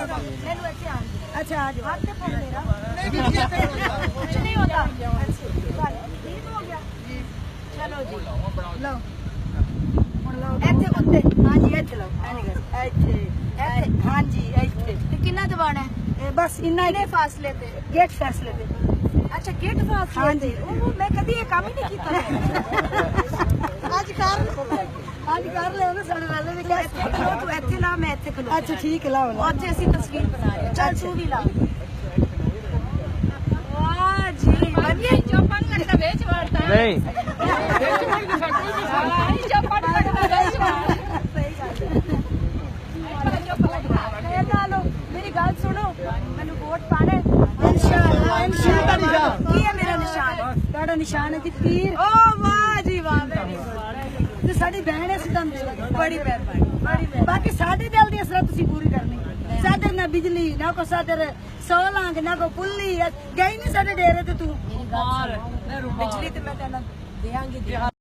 अच्छा आ जाओ। कुछ नहीं होता। ठीक हो गया। चलो जी लो ਇੱਥੇ ਉੱਤੇ हाँ जी इत्थे लो हाँ जी इत्थे ਤੇ ਕਿੰਨਾ ਦਵਾਣਾ ਹੈ बस इन्ना ही ਫਾਸਲੇ ਤੇ गेट फैसले दे ਅੱਛਾ ਗੇਟ ਫਾਸਲੇ हाँ जी ਉਹ ਮੈਂ ਕਦੀ ਇਹ ਕੰਮ ਹੀ ਨਹੀਂ ਕੀਤਾ आज कर ले ना साढ़े वाले ने क्या ਖਲੋ ਤੂੰ ਇੱਥੇ ਲਾ ਮੈਂ ਇੱਥੇ ਖਲੋ अच्छा ठीक है लाओ ਉੱਥੇ ਅਸੀਂ ਤਸਵੀਰ ਬਣਾ ਰਹੇ ਚੱਲ ਤੂੰ ਵੀ ਲਾ ਵਾਹ ਜੀ ਵਧੀਆ ਜੋ ਪੰਗੜ ਦਾ ਵੇਚ ਵੜਦਾ नहीं ਜੋ ਪੰਗੜ ਦਾ ਵੇਚ ਵੜਦਾ मेरी गल सुनो मैनू वोट पाने इंशाअल्लाह इंशाअल्लाह की है मेरा निशान ਤੁਹਾਡਾ ਨਿਸ਼ਾਨ ਹੈ ਜੀ ਪੀਰ ओ वाह जी वाह ਤੇ ਸਾਡੀ ਭੈਣ ਹੈ ਸਿੱਧਾ बड़ी मेहरबानी ਬਾਕੀ ਸਾਡੇ ਦਿਲ ਦੀ ਅਸਰਤ ਤੁਸੀਂ ਪੂਰੀ ਕਰਨੀ ਸਾਡੇ ਨਾ ਬਿਜਲੀ ਨਾ ਕੋ ਸਾਡੇ ਸੋਲਾਂਗ ਨਾ ਕੋ ਪੁੱਲੀ ਗਈ ਨਹੀਂ ਸਾਡੇ ਡੇਰੇ ਤੇ ਤੂੰ बिजली तो मैं कहना देंगी